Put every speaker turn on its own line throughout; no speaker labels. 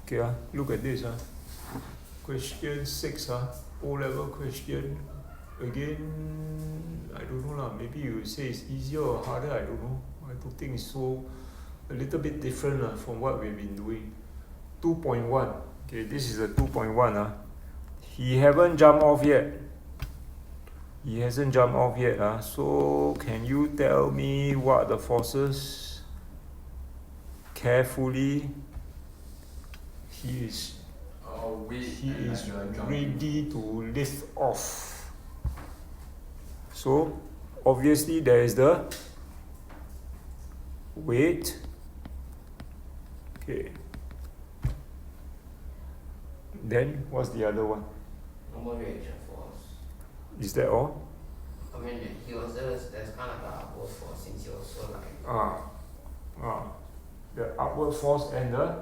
Okay, look at this. Question 6, O-level question. Again, I don't know, maybe you say it's easier or harder, I don't know. I don't think it's so, a little bit different from what we've been doing. 2.1, okay, this is a 2.1. He haven't jumped off yet. He hasn't jumped off yet. So can you tell me what the forces? Carefully. He is ready to lift off. So obviously there is the weight. Okay. Then what's the other one?
Normal reaction force.
Is that all?
I mean, there's kind of an upward force since he was so like.
The upward force and the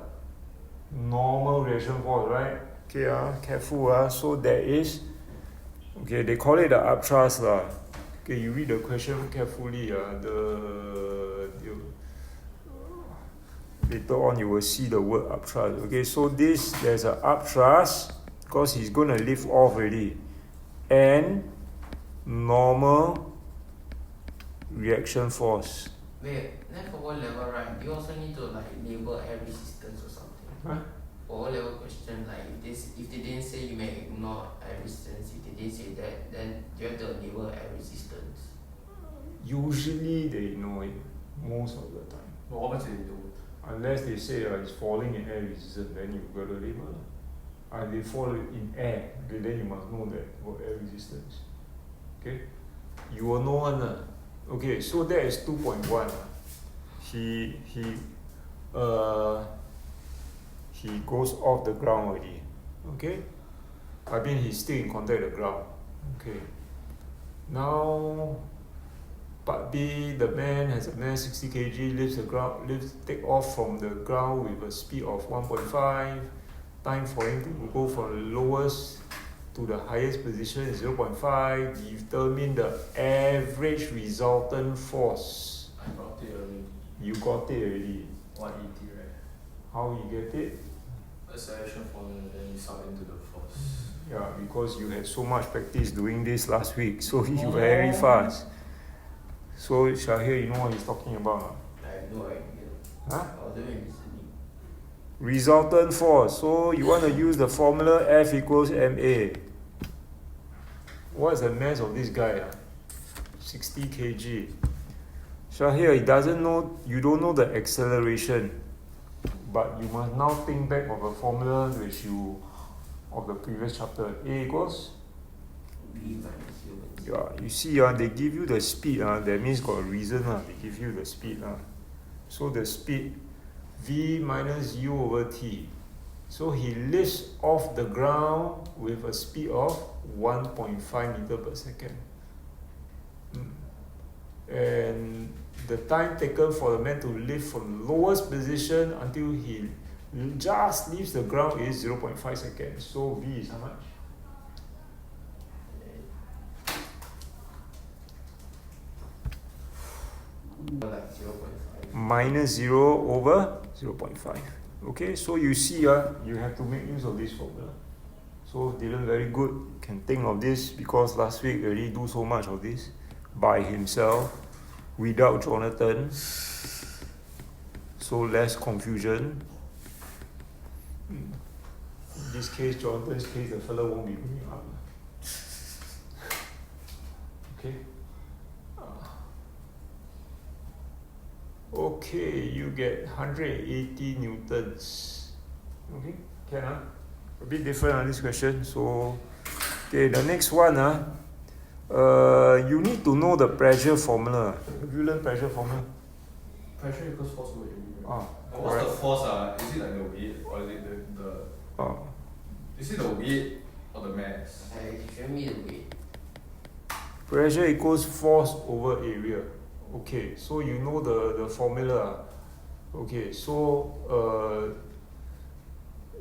normal reaction force, right? Okay, careful. So there is, okay, they call it the upthrust. Okay, you read the question carefully. Later on you will see the word upthrust. Okay, so there's an upthrust because he's going to lift off already. And normal reaction force.
Wait, then for O-level, right, you also need to like label air resistance or something. For O-level question, like if they didn't say you may ignore air resistance, if they didn't say that, then you have to label air resistance.
Usually they know it most of the time.
What much they do?
Unless they say it's falling in air resistance, then you've got to label. They fall in air, okay, then you must know that for air resistance. Okay? You will know one. Okay, so that is 2.1. He goes off the ground already. Okay? I mean he's still in contact with the ground. Okay. Now part B, the man has a mass 60 kg, take off from the ground with a speed of 1.5. Time for him to go from the lowest to the highest position is 0.5. Determine the average resultant force.
I got it already.
You got it already.
180, right?
How you get it?
Acceleration formula, then you sub into the force.
Yeah, because you had so much practice doing this last week, so you very fast. So Shahir, you know what he's talking about?
I have no idea. I was doing listening.
Resultant force. So you want to use the formula F equals ma. What is the mass of this guy? 60 kg. Shahir, he doesn't know, you don't know the acceleration, but you must now think back of a formula of the previous chapter. A equals?
B minus U.
Yeah, you see, they give you the speed. That means got a reason. They give you the speed. So the speed, V minus U over T. So he lifts off the ground with a speed of 1.5 meter per second. And the time taken for the man to lift from the lowest position until he just leaves the ground is 0.5 seconds. So V is how much?
Like 0.5.
Minus 0 over 0.5. Okay, so you see, you have to make use of this formula. So Dylan very good, can think of this because last week already do so much of this by himself without Jonathan. So less confusion. In this case, Jonathan's case, the fellow won't be going up. Okay. Okay, you get 180 newtons. Okay, can a bit different on this question. So, okay, the next one, you need to know the pressure formula. Have you learned pressure formula?
Pressure equals force over area.
What's
the force? Is it like the weight or is it the is it the weight or the mass?
Show me the weight.
Pressure equals force over area. Okay, so you know the formula. Okay, so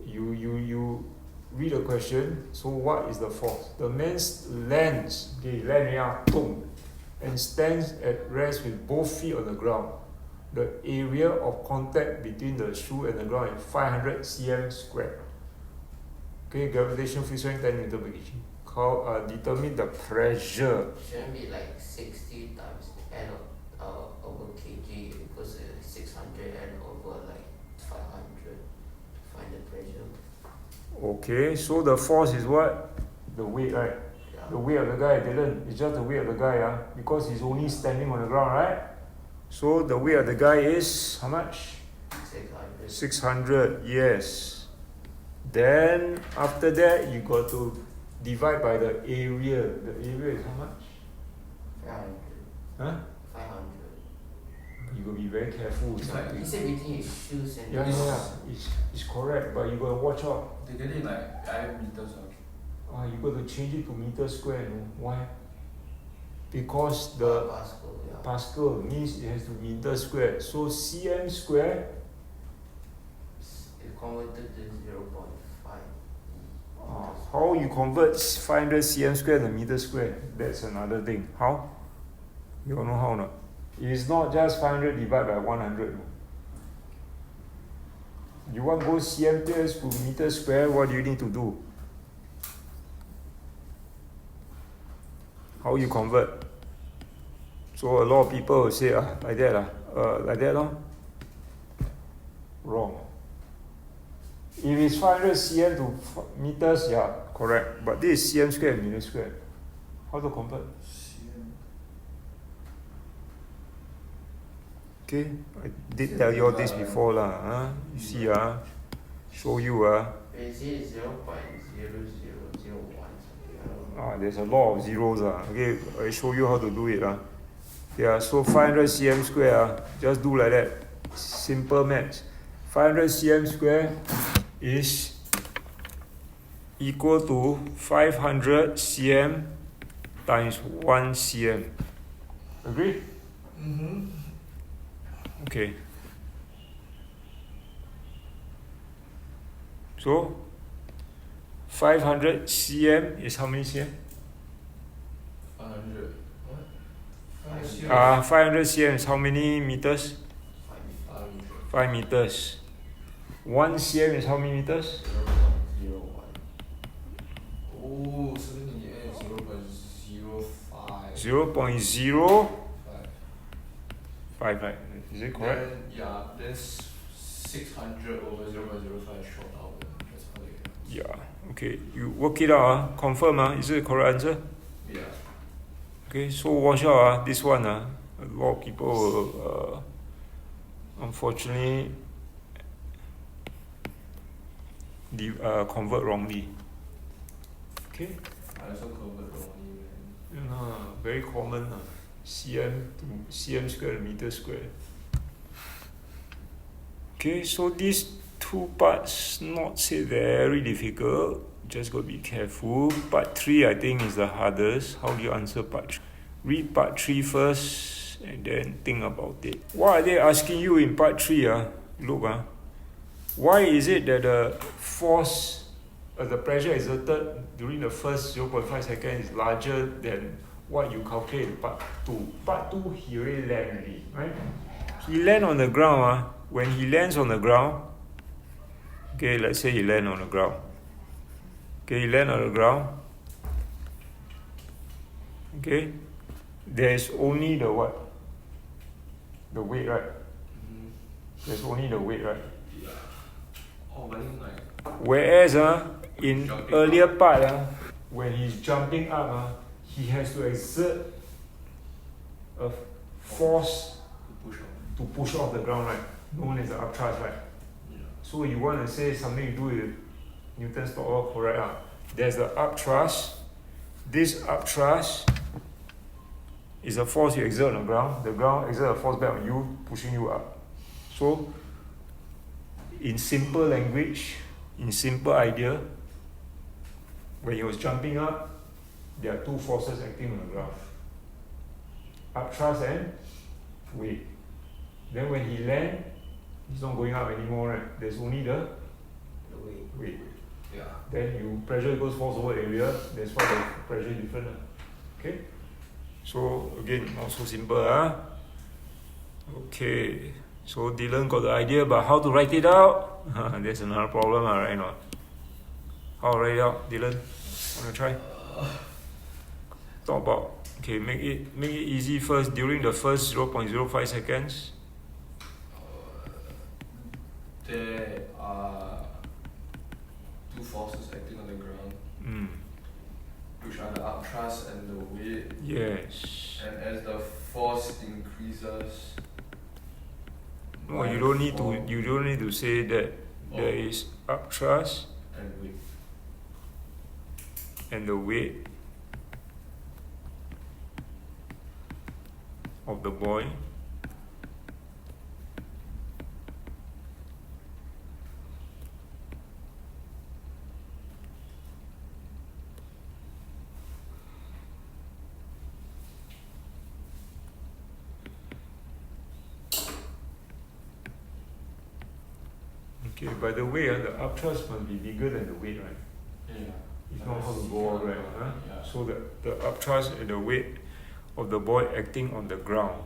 you read the question. So what is the force? The man lands, and stands at rest with both feet on the ground. the area of contact between the shoe and the ground is 500 cm squared. Okay, gravitational field strength 10 meter per kg. Determine the pressure.
Shouldn't be like 60 times n over kg equals 600 n over like 500. Find the pressure.
Okay, so the force is what? The weight, right?
Yeah.
The weight of the guy, Dylan. It's just the weight of the guy, because he's only standing on the ground, right? So the weight of the guy is how much?
600.
600, yes. Then after that, you got to divide by the area. The area is how much?
500.
Huh?
500.
You got to be very careful with
It's like-
something.
He said between his shoes and
Yeah,
his
it's correct, but you got to watch out.
They get it in like meters.
You got to change it to meter square. No? Why? Because the
Pascal, yeah.
Pascal means it has to be meter square. So cm square.
It converted to 0.5.
How you convert 500 cm square to meter square? That's another thing. How? You don't know how or not? It's not just 500 divided by 100. You want to go cm to meter square, what do you need to do? How you convert? So a lot of people will say, like that, like that, no? Wrong. If it's 500 cm to meters, yeah, correct. But this is cm square and meter square. How to convert? Okay, I did tell you all this before lah. You see, show you.
Is it 0.0001 something?
There's a lot of zeros. Okay, I show you how to do it. Yeah, so 500 cm square, just do like that. Simple maths. 500 cm square is equal to 500 cm times 1 cm. Agree?
Mm-hmm.
Okay. So 500 cm is how many cm?
500. What?
500 cm is how many meters? 5 meters. 1 cm is how many meters?
0.01.
Oh, 78, 0.05.
0.05, right? Is it correct?
Then, yeah, there's 600 over 0.05 short out. That's how they
Yeah. Okay. You work it out. Confirm. Is it the correct answer?
Yeah.
Okay. So watch out. This one. A lot of people will, unfortunately, convert wrongly. Okay.
I also covered wrongly, man.
Very common. cm to cm square and meter square. Okay, so these two parts not say very difficult. Just gotta be careful. Part 3 I think is the hardest. How do you answer part 3? Read part 3 first and then think about it. What are they asking you in part 3? Look, why is it that the force, the pressure exerted during the first 0.5 seconds is larger than what you calculate in part 2? Part 2 he already land already, right? He land on the ground. When he lands on the ground, okay, let's say he land on the ground. Okay, he land on the ground. Okay, there's only the what? The weight, right?
Mm-hmm.
There's only the weight, right?
Yeah. Oh, but then like.
Whereas in
Jumping
earlier part, when he's jumping up, he has to exert a force to push off the ground, right? Known as the upthrust, right?
Yeah.
So you want to say something to do with Newton's law, correct? There's the upthrust. This upthrust is a force you exert on the ground. The ground exerts a force back on you, pushing you up. So, in simple language, in simple idea, when he was jumping up, there are two forces acting on the ground. Upthrust and weight. Then when he lands, he's not going up anymore, right? There's only the weight.
Yeah.
Then pressure equals force over area. That's why the pressure is different. Okay? So again, not so simple. Okay. So Dylan got the idea, but how to write it out? That's another problem, right? Not how to write it out, Dylan? Wanna try? Talk about, okay, make it easy first. During the first 0.05 seconds,
there are two forces acting on the ground, which are the upthrust and the weight.
Yes.
And as the force increases,
no, you don't need to say that there is upthrust
and weight.
And the weight of the boy okay, by the way, the upthrust must be bigger than the weight, right?
Yeah.
If not, how to go all right?
Yeah.
So the upthrust and the weight of the boy acting on the ground.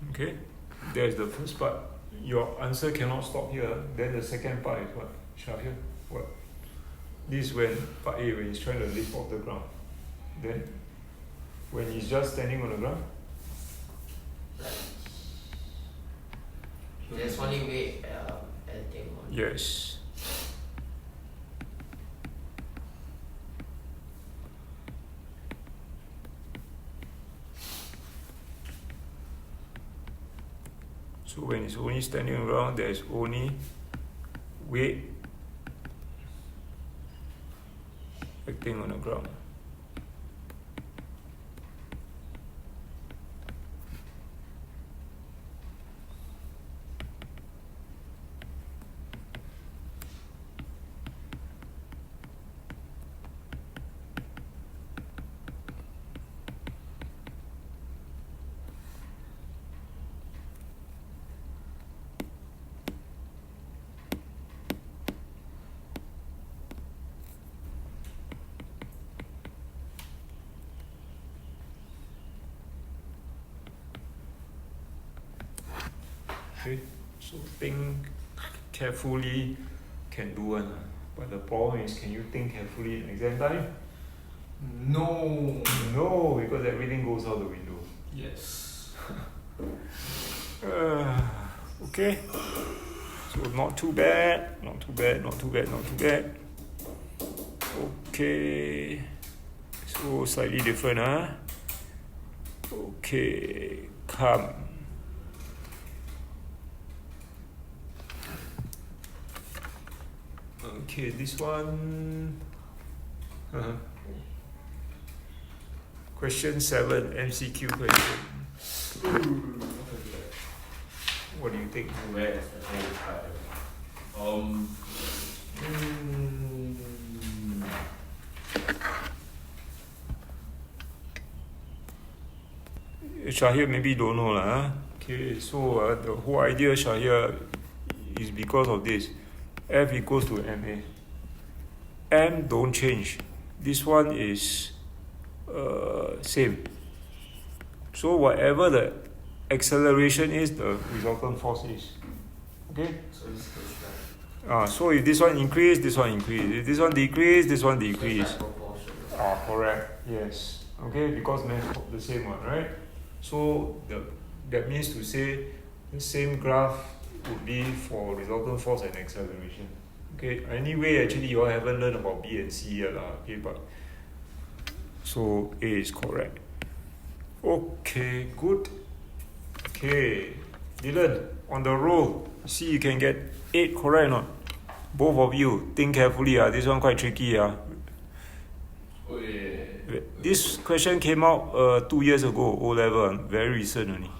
Okay, there's the first part. Your answer cannot stop here. Then the second part is what? Shahir, what? This is when part A, when he's trying to lift off the ground. Then, when he's just standing on the ground.
There's only weight acting on.
Yes. So when it's only standing around, there is only weight acting on the ground. Okay, so think carefully can do one, but the problem is, can you think carefully in exam time?
No.
No, because everything goes out the window.
Yes.
Okay, so not too bad, not too bad, not too bad, not too bad. Okay, so slightly different, huh? Okay, come. Okay, this one. Question 7, MCQ question. What do you think?
Where is the whole part?
Shahir maybe don't know lah. Huh? Okay, so the whole idea, Shahir, is because of this. F equals to ma. M don't change. This one is same. So whatever the acceleration is, the resultant force is. Okay?
So it's like
So if this one increase, this one increase. If this one decrease, this one decrease.
like proportional.
Correct. Yes. Okay, because mass the same one, right? So that means to say the same graph would be for resultant force and acceleration. Okay. Anyway, actually you all haven't learned about B and C yet, okay, but so A is correct. Okay, good. Okay, Dylan, on the roll, see you can get 8 correct or not? Both of you, think carefully. This one quite tricky.
Oh, yeah.
This question came out 2 years ago, O level, very recent only.